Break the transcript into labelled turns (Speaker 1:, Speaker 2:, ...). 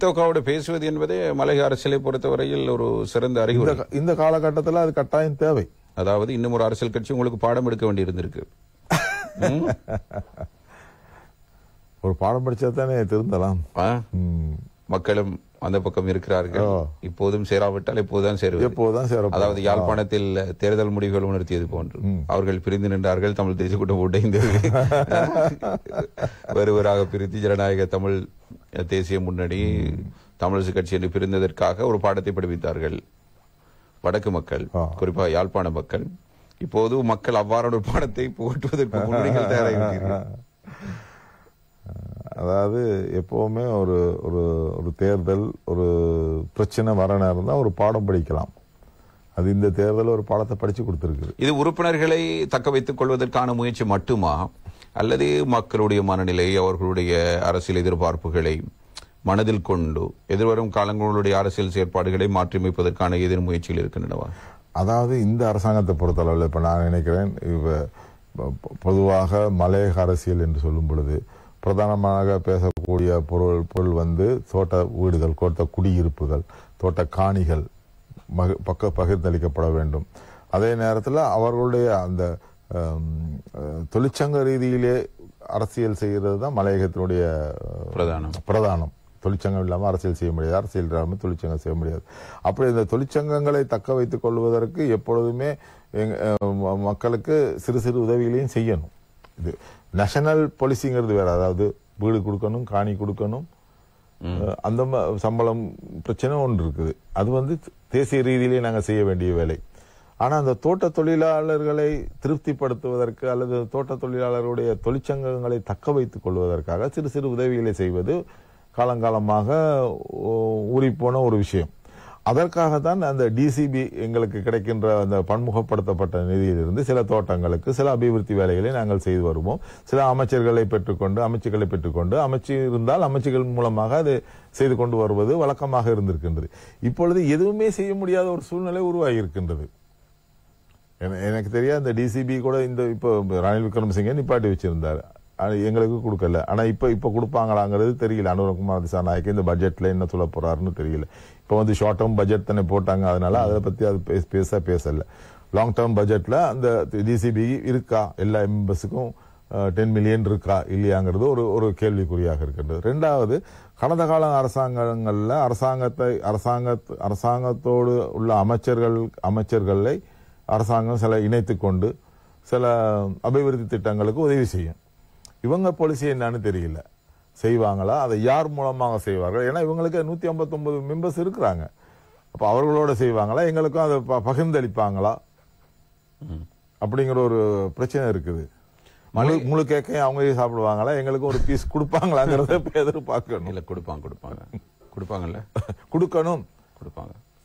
Speaker 1: திமுகவோடு பேசுவது என்பதே மலையக அரசியலை பொறுத்தவரையில் ஒரு சிறந்த அறிகுறி.
Speaker 2: இந்த காலகட்டத்தில் அது கட்டாயம் தேவை.
Speaker 1: அதாவது இன்னும் ஒரு அரசியல் கட்சி உங்களுக்கு பாடம் எடுக்க வேண்டி இருந்திருக்கு.
Speaker 2: ஒரு பாடம் படிச்சா தானே திருந்தலாம்.
Speaker 1: மக்களும் அந்த பக்கம் இருக்கிறார்கள். இப்போதும் சேராவிட்டால் எப்போதுதான் சேருவது. அதாவது யாழ்ப்பாணத்தில் தேர்தல் முடிவுகள் உணர்த்தியது போன்று அவர்கள் பிரிந்து நின்றார்கள். தமிழ் தேசிய கூட்டம் உடைந்தது. ஒருவராக பிரித்து ஜனநாயக தமிழ் தேசிய முன்னணி தமிழரசு கட்சி என்று பிரிந்ததற்காக ஒரு பாடத்தை படிப்பித்தார்கள் வடக்கு மக்கள், குறிப்பாக யாழ்ப்பாண மக்கள். இப்போது மக்கள் அவ்வாறான ஒரு பாடத்தை புகட்டுவதற்கு முன்னணிகள் தயாராகிவிட்டீர்கள்.
Speaker 2: அதாவது எப்பவுமே ஒரு ஒரு ஒரு தேர்தல் ஒரு பிரச்சனை வர நேரம் தான் ஒரு பாடம் படிக்கலாம். அது இந்த தேர்தல் ஒரு பாடத்தை படிச்சு கொடுத்திருக்கு.
Speaker 1: இது உறுப்பினர்களை தக்க வைத்துக் கொள்வதற்கான முயற்சி மட்டுமா, அல்லது மக்களுடைய மனநிலை, அவர்களுடைய அரசியல் எதிர்பார்ப்புகளை மனதில் கொண்டு எதிர்வரும் காலங்களுடைய அரசியல் செயற்பாடுகளை மாற்றியமைப்பதற்கான எதிர் முயற்சிகள் இருக்கின்றனவா?
Speaker 2: அதாவது இந்த அரசாங்கத்தை பொறுத்தளவில் இப்ப நான் நினைக்கிறேன், பொதுவாக மலையக அரசியல் என்று சொல்லும் பொழுது பிரதானமாக பேசக்கூடிய பொருள் வந்து தோட்ட வீடுகள், தோட்ட குடியிருப்புகள், தோட்ட காணிகள் பகிர்ந்தளிக்கப்பட வேண்டும். அதே நேரத்தில் அவர்களுடைய அந்த தொழிற்சங்க ரீதியிலே அரசியல் செய்கிறது தான் மலையகத்தினுடைய பிரதானம். தொழிற்சங்கம் இல்லாமல் அரசியல் செய்ய முடியாது, அரசியல் இல்லாமல் தொழிற்சங்கம் செய்ய முடியாது. அப்படி இந்த தொழிற்சங்கங்களை தக்க வைத்துக் கொள்வதற்கு எப்பொழுதுமே மக்களுக்கு சிறு சிறு உதவிகளையும் செய்யணும். இது நேஷனல் பாலிசிங்கிறது வேற. அதாவது வீடு கொடுக்கணும், காணி கொடுக்கணும், அந்த சம்பளம் பிரச்சனை ஒன்று இருக்குது. அது வந்து தேசிய ரீதியிலே நாங்கள் செய்ய வேண்டிய வேலை. ஆனா அந்த தோட்ட தொழிலாளர்களை திருப்திப்படுத்துவதற்கு அல்லது தோட்ட தொழிலாளர்களுடைய தொழிற்சங்கங்களை தக்க வைத்துக் கொள்வதற்காக சிறு சிறு உதவிகளை செய்வது காலங்காலமாக ஊறிப்போன ஒரு விஷயம். அதற்காகத்தான் அந்த டிசிபி எங்களுக்கு கிடைக்கின்ற அந்த பன்முகப்படுத்தப்பட்ட நிதியிலிருந்து சில தோட்டங்களுக்கு சில அபிவிருத்தி வேலைகளை நாங்கள் செய்து வருவோம். சில அமைச்சர்களை பெற்றுக்கொண்டு அமைச்சு இருந்தால் அமைச்சுகள் மூலமாக அது செய்து கொண்டு வருவது வழக்கமாக இருந்திருக்கின்றது. இப்பொழுது எதுவுமே செய்ய முடியாத ஒரு சூழ்நிலை உருவாகி இருக்கின்றது. எனக்கு தெரியாது, இந்த டிசிபி கூட இந்த இப்போ ரணில் விக்ரமசிங்கே நிப்பாட்டி வச்சிருந்தாரு, எங்களுக்கு கொடுக்கல. ஆனா இப்ப கொடுப்பாங்களாங்கிறது தெரியல. அனுரகுமார் திசாநாயக்க இந்த பட்ஜெட்ல என்ன சொல்ல போறாருன்னு தெரியல. இப்ப வந்து ஷார்ட் டேர்ம் பட்ஜெட் தானே போட்டாங்க, அதனால அதை பத்தி அது பேசல. லாங் டேர்ம் பட்ஜெட்ல அந்த டிசிபி இருக்கா, எல்லா மெம்பர்ஸுக்கும் 10 மில்லியன் இருக்கா இல்லையாங்கிறது ஒரு கேள்விக்குறியாக இருக்கின்றது. ரெண்டாவது, கடந்த கால அரசாங்கங்கள்ல அரசாங்கத்தோடு உள்ள அமைச்சர்களை அரசாங்கம் சில இணைத்துக் கொண்டு சில அபிவிருத்தி திட்டங்களுக்கு உதவி செய்யும். இவங்க பாலிசி என்னன்னு தெரியல, செய்வாங்களா, அதை யார் மூலமாக செய்வார்கள்? ஏன்னா இவங்களுக்கு 159 மெம்பர்ஸ் இருக்கிறாங்க. அப்ப அவர்களோட செய்வாங்களா, எங்களுக்கும் அதை பகிர்ந்தளிப்பாங்களா அப்படிங்கிற ஒரு பிரச்சனை இருக்குது. முழு கேக்கையும் அவங்களே சாப்பிடுவாங்களா, எங்களுக்கு ஒரு பீஸ் கொடுப்பாங்களாங்கிறத எதிர்பார்க்கணும்.
Speaker 1: இல்ல கொடுப்பாங்கல்ல,
Speaker 2: கொடுக்கணும்,
Speaker 1: கொடுப்பாங்க.